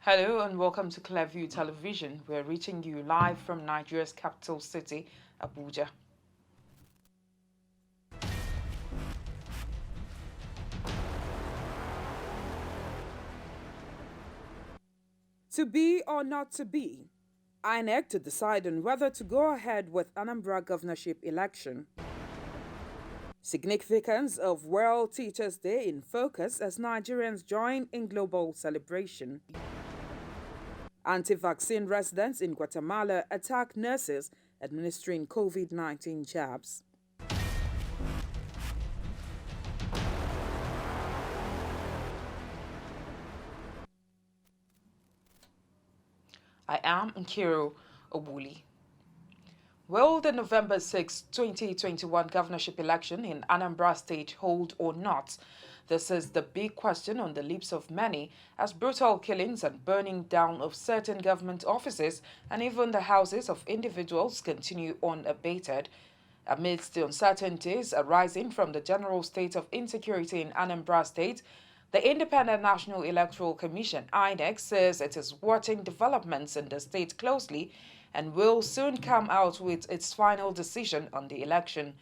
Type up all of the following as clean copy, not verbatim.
Hello and welcome to Clearview Television. We're reaching you live from Nigeria's capital city, Abuja. To be or not to be, Inec to decide on whether to go ahead with Anambra governorship election. Significance of World Teachers' Day in focus as Nigerians join in global celebration. Anti-vaccine residents in Guatemala attack nurses administering COVID-19 jabs. I am Nkiru Obuli. Will the November 6, 2021 governorship election in Anambra State hold or not? This is the big question on the lips of many as brutal killings and burning down of certain government offices and even the houses of individuals continue unabated. Amidst the uncertainties arising from the general state of insecurity in Anambra State, the Independent National Electoral Commission, INEC, says it is watching developments in the state closely and will soon come out with its final decision on the election.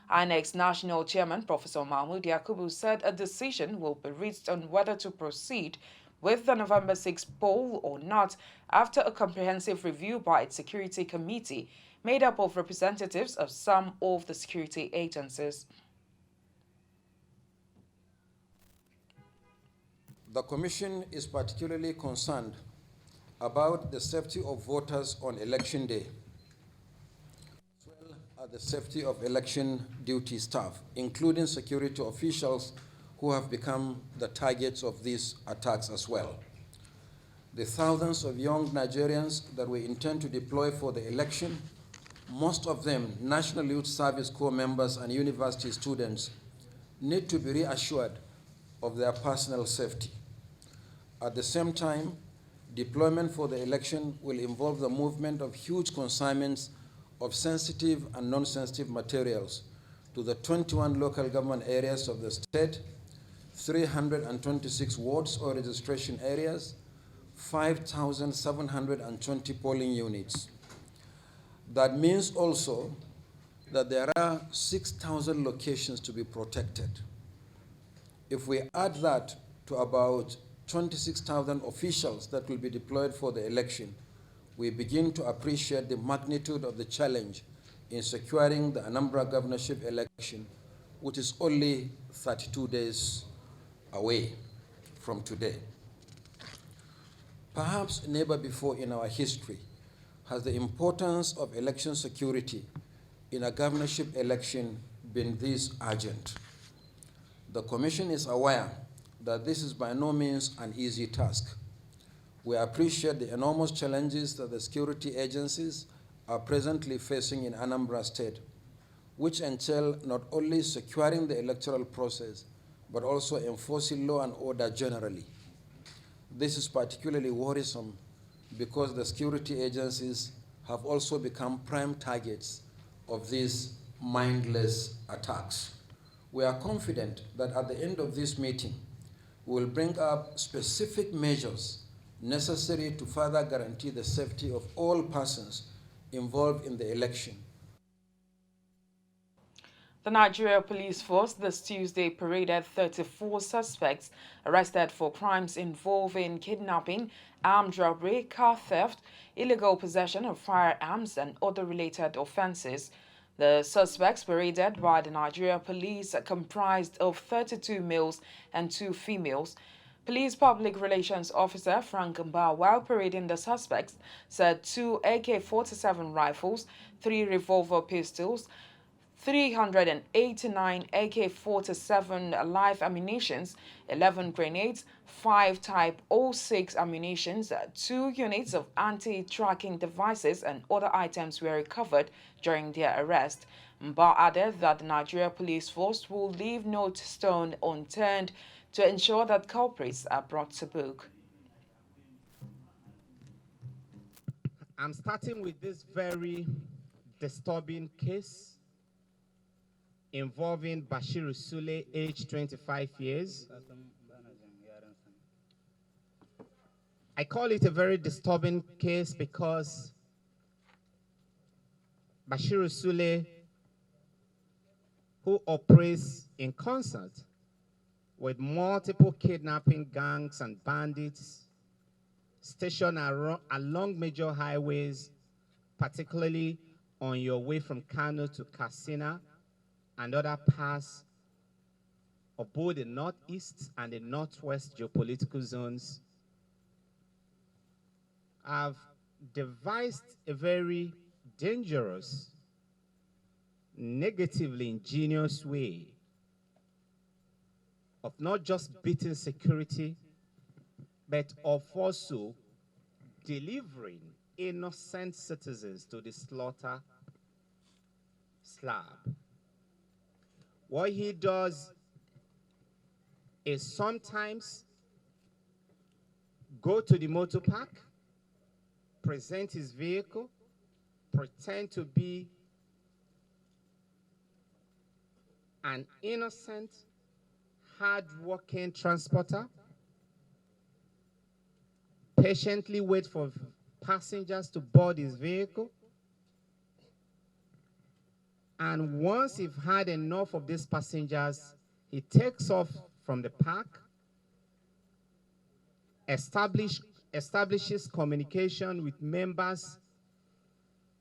INEC's national chairman, Professor Mahmoud Yakubu, said a decision will be reached on whether to proceed with the November 6 poll or not after a comprehensive review by its security committee made up of representatives of some of the security agencies. The Commission is particularly concerned about the safety of voters on election day, as well as the safety of election duty staff, including security officials who have become the targets of these attacks as well. The thousands of young Nigerians that we intend to deploy for the election, most of them National Youth Service Corps members and university students, need to be reassured of their personal safety. At the same time, deployment for the election will involve the movement of huge consignments of sensitive and non-sensitive materials to the 21 local government areas of the state, 326 wards or registration areas, 5,720 polling units. That means also that there are 6,000 locations to be protected. If we add that to about 26,000 officials that will be deployed for the election, we begin to appreciate the magnitude of the challenge in securing the Anambra governorship election, which is only 32 days away from today. Perhaps never before in our history has the importance of election security in a governorship election been this urgent. The Commission is aware that this is by no means an easy task. We appreciate the enormous challenges that the security agencies are presently facing in Anambra State, which entail not only securing the electoral process, but also enforcing law and order generally. This is particularly worrisome because the security agencies have also become prime targets of these mindless attacks. We are confident that at the end of this meeting, we will bring up specific measures necessary to further guarantee the safety of all persons involved in the election. The Nigeria Police Force this Tuesday paraded 34 suspects arrested for crimes involving kidnapping, armed robbery, car theft, illegal possession of firearms, and other related offenses. The suspects paraded by the Nigeria Police comprised of 32 males and 2 females. Police Public Relations Officer Frank Mba, while parading the suspects, said 2 AK-47 rifles, 3 revolver pistols, 389 AK-47 live ammunitions, 11 grenades, 5 Type 06 ammunitions, 2 units of anti-tracking devices and other items were recovered during their arrest. Mba added that the Nigeria Police Force will leave no stone unturned to ensure that culprits are brought to book. I'm starting with this very disturbing case involving Bashir Sule, age 25 years. I call it a very disturbing case because Bashir Sule, who operates in concert with multiple kidnapping gangs and bandits stationed along major highways, particularly on your way from Kano to Katsina and other parts of both the northeast and the northwest geopolitical zones, have devised a very dangerous, negatively ingenious way of not just beating security, but of also delivering innocent citizens to the slaughter slab. What he does is sometimes go to the motor park, present his vehicle, pretend to be an innocent, hard-working transporter, patiently wait for passengers to board his vehicle, and once he's had enough of these passengers, he takes off from the park, establishes communication with members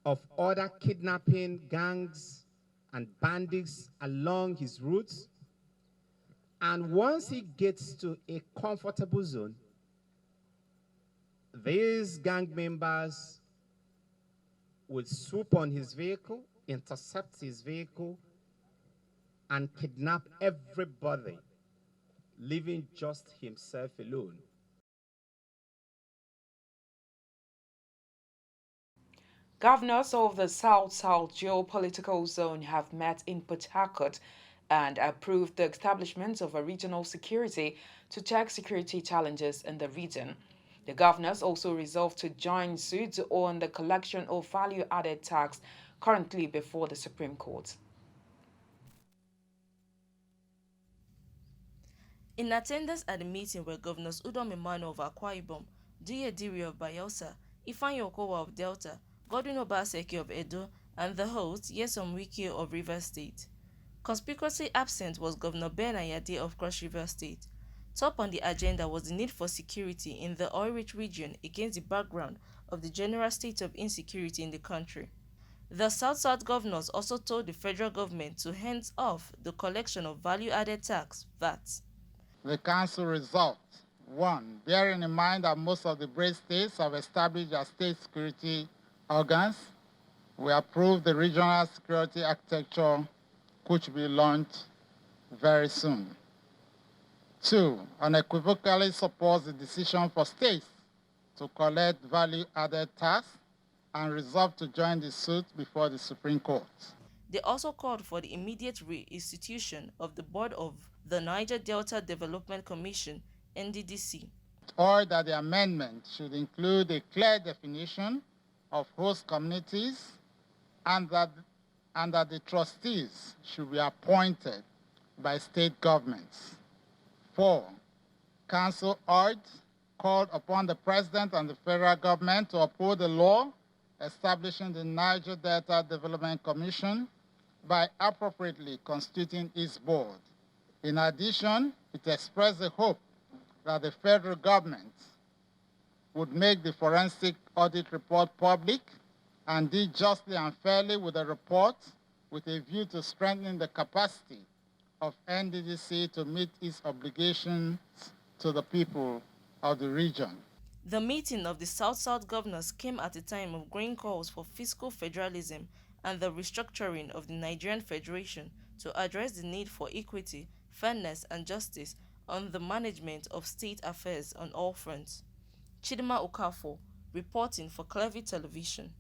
of other kidnapping gangs and bandits along his routes. And once he gets to a comfortable zone, these gang members will swoop on his vehicle, intercept his vehicle, and kidnap everybody, leaving just himself alone. Governors of the South-South geopolitical zone have met in Port Harcourt and approved the establishment of a regional security to check security challenges in the region. The governors also resolved to join suit on the collection of value-added tax currently before the Supreme Court. In attendance at the meeting were Governors Udom Emmanuel of Akwa Ibom, Duye Diri of Bayelsa, Ifeanyi Okowa of Delta, Godwin Obaseki of Edo, and the host, Nyesom Wike of Rivers State. Conspicuously absent was Governor Ben Ayade of Cross River State. Top on the agenda was the need for security in the oil-rich region against the background of the general state of insecurity in the country. The South-South governors also told the federal government to hands off the collection of value-added tax, VAT. The Council resolved: 1. Bearing in mind that most of the BRICS states have established their state security organs, we approve the regional security architecture, which will be launched very soon. 2. Unequivocally supports the decision for states to collect value-added tax and resolve to join the suit before the Supreme Court. They also called for the immediate reinstitution of the board of the Niger Delta Development Commission, NDDC. Or that the amendment should include a clear definition of host communities and that the trustees should be appointed by state governments. 4. Council called upon the President and the federal government to uphold the law establishing the Niger Delta Development Commission by appropriately constituting its board. In addition, it expressed the hope that the federal government would make the forensic audit report public and deal justly and fairly with the report with a view to strengthening the capacity of NDDC to meet its obligations to the people of the region. The meeting of the South-South governors came at a time of growing calls for fiscal federalism and the restructuring of the Nigerian Federation to address the need for equity, fairness, and justice on the management of state affairs on all fronts. Chidima Okafor, reporting for Clearview Television.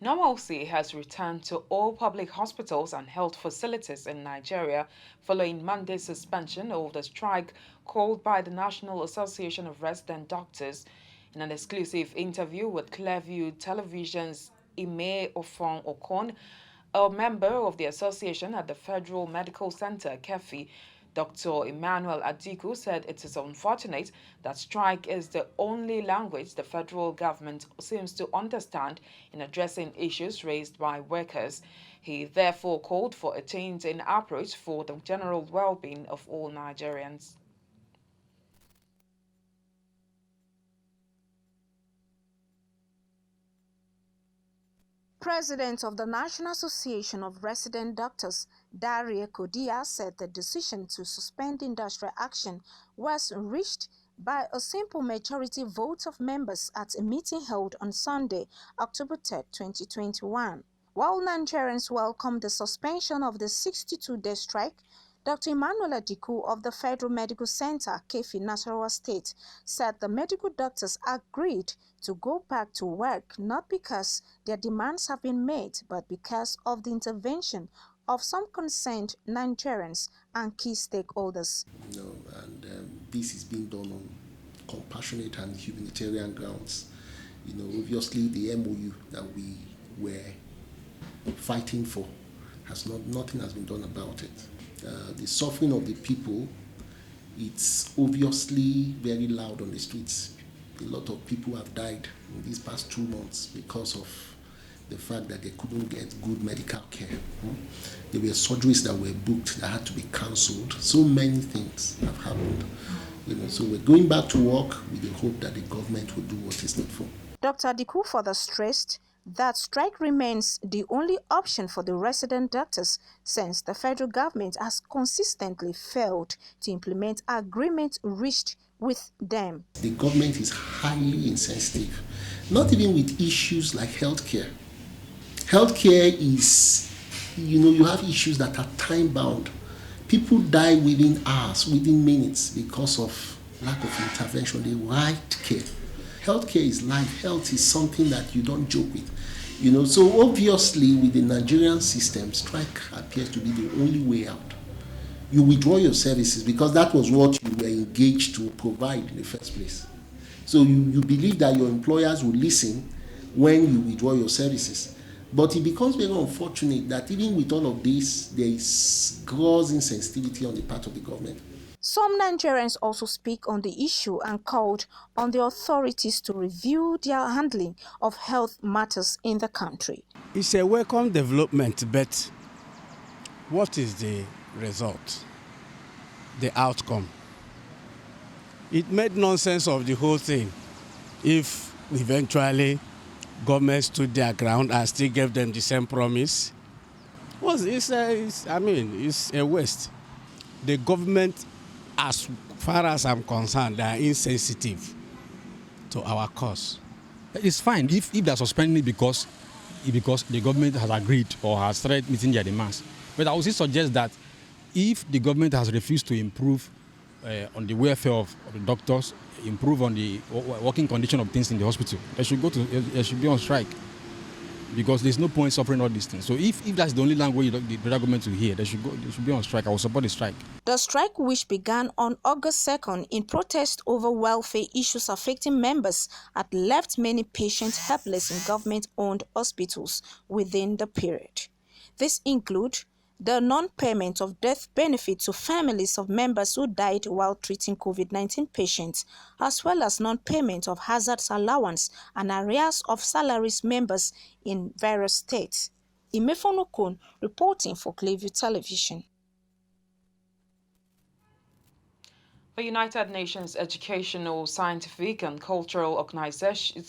Normalcy has returned to all public hospitals and health facilities in Nigeria following Monday's suspension of the strike called by the National Association of Resident Doctors. In an exclusive interview with Clearview Television's Ime Ofon Okon, a member of the association at the Federal Medical Center, KEFI, Dr. Emmanuel Adiku, said it is unfortunate that strike is the only language the federal government seems to understand in addressing issues raised by workers. He therefore called for a change in approach for the general well-being of all Nigerians. President of the National Association of Resident Doctors, Daria Kodia, said the decision to suspend industrial action was reached by a simple majority vote of members at a meeting held on Sunday, October 3, 2021. While Nigerians welcomed the suspension of the 62-day strike, Dr. Emmanuel Adiku of the Federal Medical Center, Kefi, Nasarawa State, said the medical doctors agreed to go back to work not because their demands have been met, but because of the intervention of some concerned Nigerians and key stakeholders. This is being done on compassionate and humanitarian grounds. Obviously the MOU that we were fighting for nothing has been done about it. The suffering of the people, it's obviously very loud on the streets. A lot of people have died in these past 2 months because of the fact that they couldn't get good medical care. There were surgeries that were booked that had to be cancelled. So many things have happened. So we're going back to work with the hope that the government will do what is needful. Dr. Adiku further stressed that strike remains the only option for the resident doctors since the federal government has consistently failed to implement agreements reached with them. The government is highly insensitive, not even with issues like healthcare. Healthcare is, you have issues that are time-bound. People die within hours, within minutes because of lack of intervention, the right care. Healthcare is life. Health is something that you don't joke with. So obviously with the Nigerian system, strike appears to be the only way out. You withdraw your services because that was what you were engaged to provide in the first place. So you believe that your employers will listen when you withdraw your services. But it becomes very unfortunate that even with all of this, there is gross insensitivity on the part of the government. Some Nigerians also speak on the issue and called on the authorities to review their handling of health matters in the country. It's a welcome development, but what is the result, the outcome? It made nonsense of the whole thing if eventually government stood their ground and still gave them the same promise. It's a waste. The government, as far as I'm concerned, they are insensitive to our cause. It's fine if they're suspending it because the government has agreed or has started meeting their demands. But I would suggest that if the government has refused to improve on the welfare of the doctors, improve on the working condition of things in the hospital, they should be on strike. Because there's no point suffering all these things. So if that's the only language the federal government will hear, they should be on strike. I will support the strike. The strike, which began on August 2nd in protest over welfare issues affecting members, had left many patients helpless in government-owned hospitals within the period. This includes the non-payment of death benefits to families of members who died while treating COVID-19 patients, as well as non-payment of hazards allowance and arrears of salaries members in various states. Imefon Okon reporting for Clearview Television. The United Nations Educational, Scientific and Cultural Organization,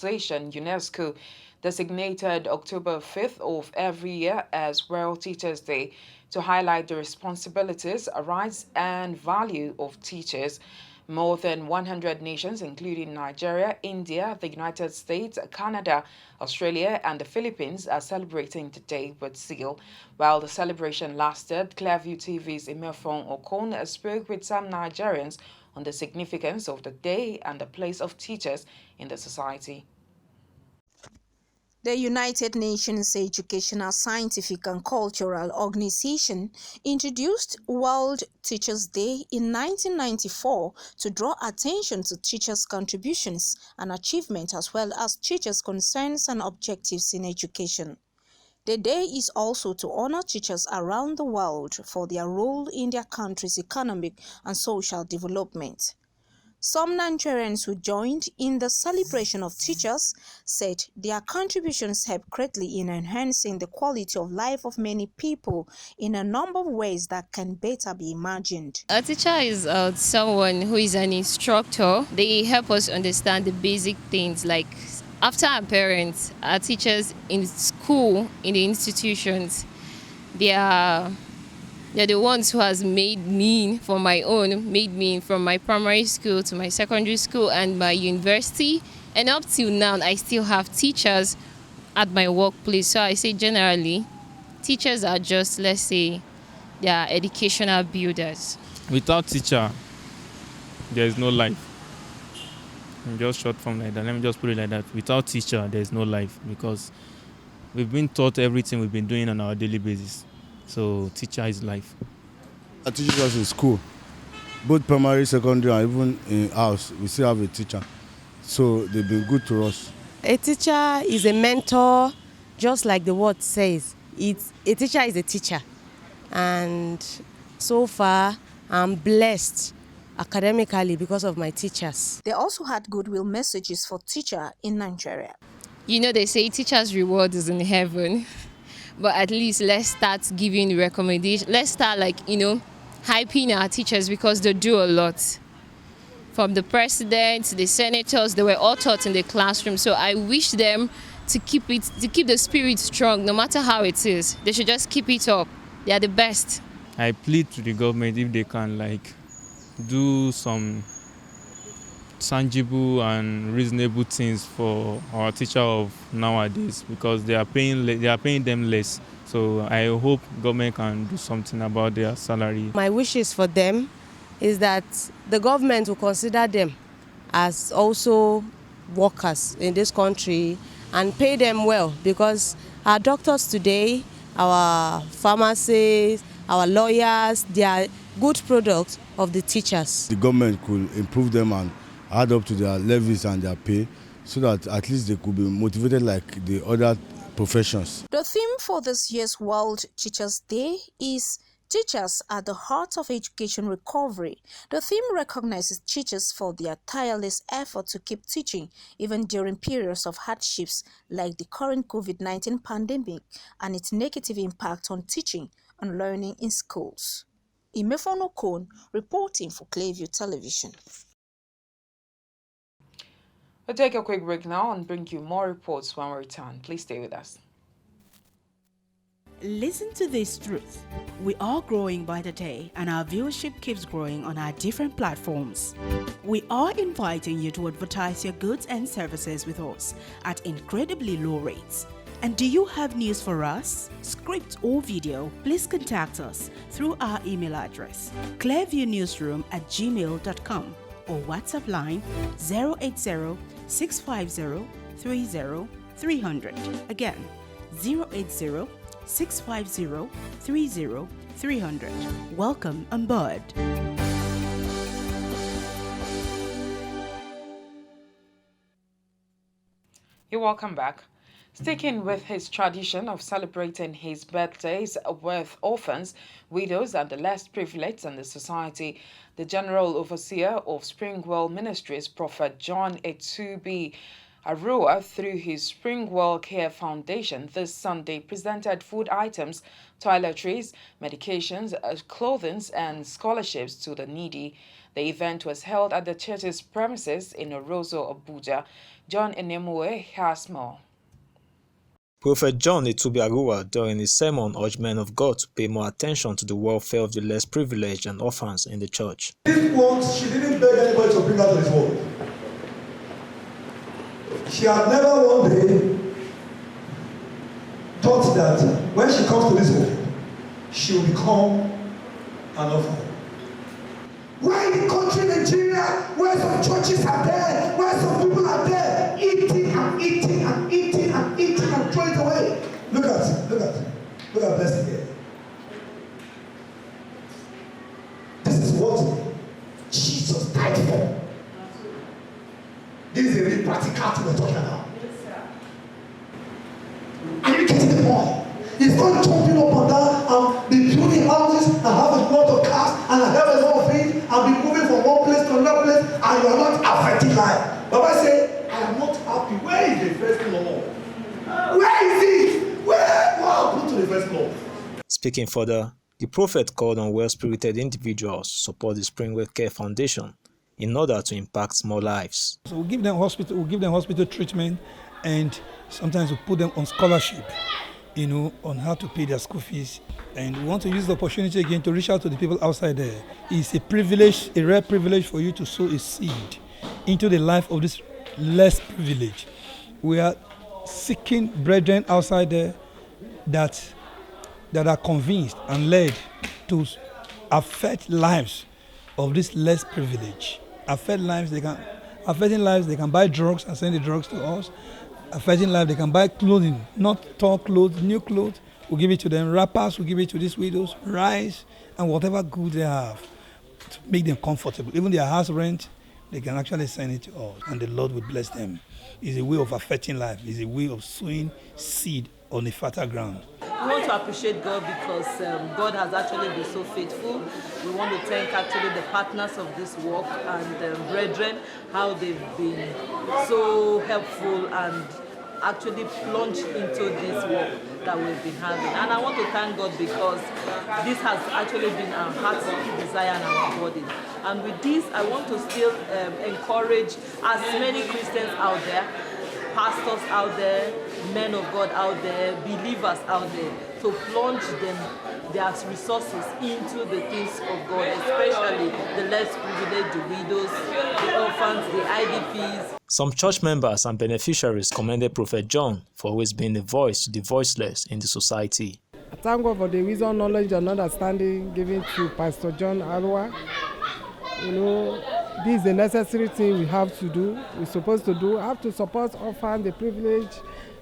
UNESCO, designated October 5th of every year as World Teachers' Day to highlight the responsibilities, rights and value of teachers. More than 100 nations, including Nigeria, India, the United States, Canada, Australia, and the Philippines, are celebrating the day with zeal. While the celebration lasted, Clearview TV's Imefon Okon spoke with some Nigerians on the significance of the day and the place of teachers in the society. The United Nations Educational, Scientific and Cultural Organization introduced World Teachers' Day in 1994 to draw attention to teachers' contributions and achievements as well as teachers' concerns and objectives in education. The day is also to honor teachers around the world for their role in their country's economic and social development. Some Nigerians who joined in the celebration of teachers said their contributions help greatly in enhancing the quality of life of many people in a number of ways that can better be imagined. A teacher is someone who is an instructor. They help us understand the basic things like after our parents, our teachers in school, in the institutions, they're the ones who has made me from my primary school to my secondary school and my university. And up till now, I still have teachers at my workplace. So I say generally, teachers are just, let's say, they are educational builders. Without teacher, there is no life. Just short form like that. Let me just put it like that. Without teacher, there is no life because we've been taught everything we've been doing on our daily basis. So teacher is life. I teach us in school, both primary, secondary, and even in house. We still have a teacher. So they've been good to us. A teacher is a mentor, just like the word says. A teacher is a teacher. And so far, I'm blessed academically because of my teachers. They also had goodwill messages for teachers in Nigeria. You know, they say teachers' reward is in heaven. But at least let's start giving recommendations. Let's start hyping our teachers because they do a lot. From the president to the senators, they were all taught in the classroom. So I wish them to keep the spirit strong, no matter how it is. They should just keep it up. They are the best. I plead to the government if they can do some tangible and reasonable things for our teacher of nowadays because they are paying them less. So I hope government can do something about their salary. My wishes for them is that the government will consider them as also workers in this country and pay them well because our doctors today, our pharmacists, our lawyers, they are good products of the teachers. The government could improve them and add up to their levies and their pay so that at least they could be motivated like the other professions. The theme for this year's World Teachers' Day is Teachers at the Heart of Education Recovery. The theme recognizes teachers for their tireless effort to keep teaching even during periods of hardships like the current COVID-19 pandemic and its negative impact on teaching and learning in schools. Imefono Kon reporting for Clearview Television. We'll take a quick break now and bring you more reports when we return. Please stay with us. Listen to this truth. We are growing by the day and our viewership keeps growing on our different platforms. We are inviting you to advertise your goods and services with us at incredibly low rates. And do you have news for us? Script or video, please contact us through our email address clearviewnewsroom@gmail.com or WhatsApp line 080-650-30-300. Again, 080-650-30-300. Welcome on board. You're welcome back. Sticking with his tradition of celebrating his birthdays with orphans, widows, and the less privileged in the society, the General Overseer of Springwell Ministries, Prophet John Etubi Arua, through his Springwell Care Foundation, this Sunday presented food items, toiletries, medications, clothing, and scholarships to the needy. The event was held at the church's premises in Orozo, Abuja. John Enemue has more. Prophet John Etubi Arua, during his sermon, urged men of God to pay more attention to the welfare of the less privileged and orphans in the church. She didn't beg anybody to bring her to his work. She had never one day thought that when she comes to this work, she will become an orphan. Why in the country Nigeria, where some churches are there, where some people are there, eating and eating and eating and eating and Look at Blessing here. This is what Jesus died for. This is a really practical thing we're talking about. Are you getting the point? It's not jumping up and down and be building houses and have a lot of cars and have a lot of things and be moving from one place to another place and you are not affecting life. Baba say, I am not happy. Where is the first law? Where is it? What happened to the first law? Speaking further, the prophet called on well-spirited individuals to support the Springwell Care Foundation in order to impact more lives. So we'll give them hospital treatment, and sometimes we put them on scholarship, on how to pay their school fees. And we want to use the opportunity again to reach out to the people outside there. It's a privilege, a rare privilege for you to sow a seed into the life of this less privileged. We are seeking brethren outside there that are convinced and led to affect lives of this less privilege. Affecting lives, they can buy drugs and send the drugs to us. Affecting lives, they can buy clothing, not tall clothes, new clothes. We'll give it to them. Wrappers, we'll give it to these widows. Rice and whatever good they have to make them comfortable. Even their house rent, they can actually send it to us, and the Lord will bless them. It's a way of affecting life. It's a way of sowing seed on a fertile ground. We want to appreciate God because God has actually been so faithful. We want to thank actually the partners of this work and brethren, how they've been so helpful and actually plunged into this work that we've been having. And I want to thank God because this has actually been our heart's desire and our body. And with this, I want to still encourage as many Christians out there, pastors out there, men of God out there, believers out there, to plunge their resources into the things of God, especially the less privileged, the widows, the orphans, the IDPs. Some church members and beneficiaries commended Prophet John for always being a voice to the voiceless in the society. I thank God for the wisdom, knowledge, and understanding given to Pastor John Arwa. This is a necessary thing we have to do. We're supposed to do. Have to support orphans, the privileged,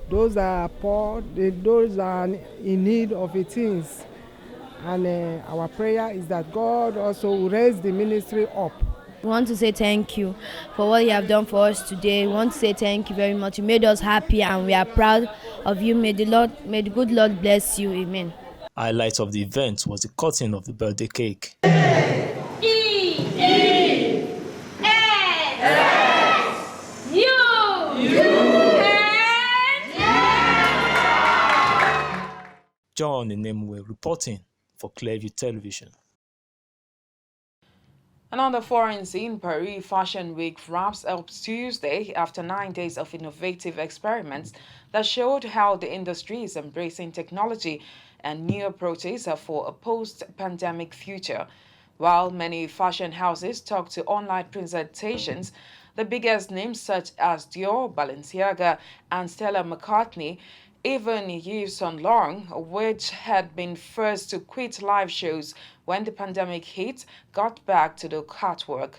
those that are poor, those that are in need of things. And our prayer is that God also will raise the ministry up. We want to say thank you for what you have done for us today. We want to say thank you very much. You made us happy and we are proud of you. May the good Lord bless you. Amen. Highlight of the event was the cutting of the birthday cake. John and Nemwe reporting for Clearview Television. And on the foreign scene, Paris Fashion Week wraps up Tuesday after 9 days of innovative experiments that showed how the industry is embracing technology and new approaches for a post-pandemic future. While many fashion houses talk to online presentations, the biggest names such as Dior, Balenciaga, and Stella McCartney, even Yves Saint Laurent, which had been first to quit live shows when the pandemic hit, got back to the catwalk.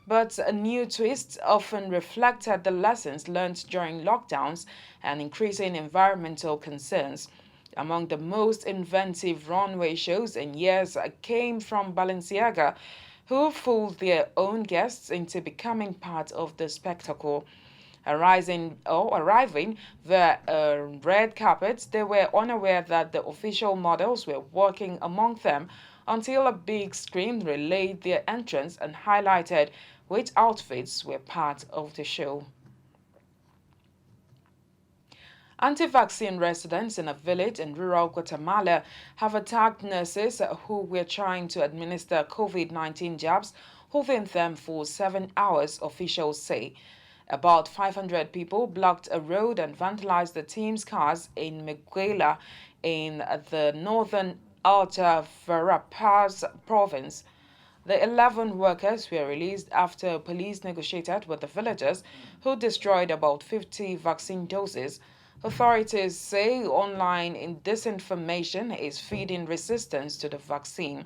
But a new twist often reflected the lessons learned during lockdowns and increasing environmental concerns. Among the most inventive runway shows in years came from Balenciaga, who fooled their own guests into becoming part of the spectacle. Arriving via red carpets, they were unaware that the official models were walking among them until a big screen relayed their entrance and highlighted which outfits were part of the show. Anti-vaccine residents in a village in rural Guatemala have attacked nurses who were trying to administer COVID-19 jabs, holding them for 7 hours, officials say. About 500 people blocked a road and vandalized the team's cars in Miguela in the northern Alta Verapaz province. The 11 workers were released after police negotiated with the villagers, who destroyed about 50 vaccine doses. Authorities say online disinformation is feeding resistance to the vaccine.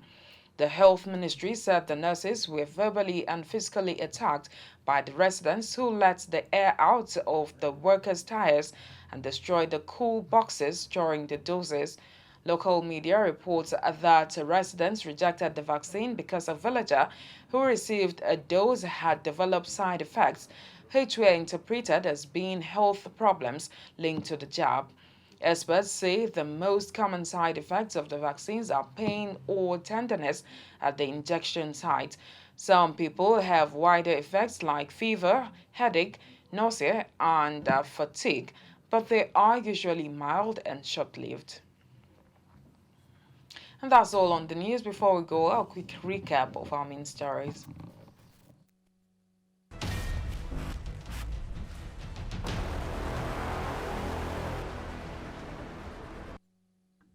The health ministry said the nurses were verbally and physically attacked by the residents who let the air out of the workers' tires and destroyed the cool boxes during the doses. Local media reports that residents rejected the vaccine because a villager who received a dose had developed side effects, which were interpreted as being health problems linked to the jab. Experts say the most common side effects of the vaccines are pain or tenderness at the injection site. Some people have wider effects like fever, headache, nausea, and fatigue, but they are usually mild and short-lived. And that's all on the news. Before we go, a quick recap of our main stories.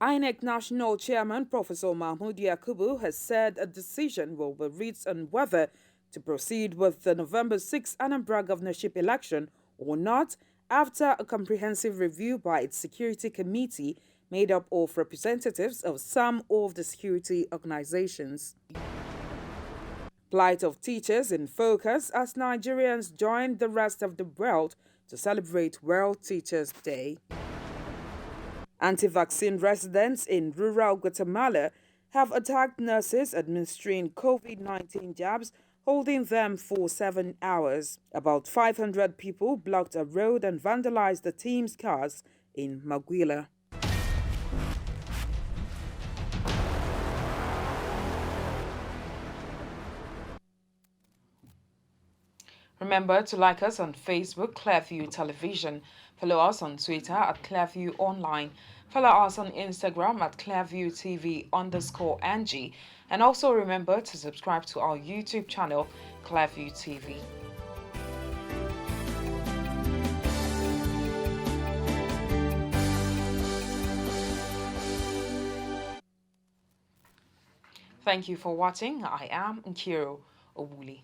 Inec National Chairman Professor Mahmoud Yakubu has said a decision will be reached on whether to proceed with the November 6 Anambra governorship election or not after a comprehensive review by its security committee made up of representatives of some of the security organizations. Plight of teachers in focus as Nigerians join the rest of the world to celebrate World Teachers' Day. Anti-vaccine residents in rural Guatemala have attacked nurses administering COVID-19 jabs, holding them for 7 hours. About 500 people blocked a road and vandalized the team's cars in Maguila. Remember to like us on Facebook, Clearview Television. Follow us on Twitter at Clearview Online. Follow us on Instagram at ClearviewTV_NG. And also remember to subscribe to our YouTube channel, Clearview TV. Thank you for watching. I am Nkiro Obuli.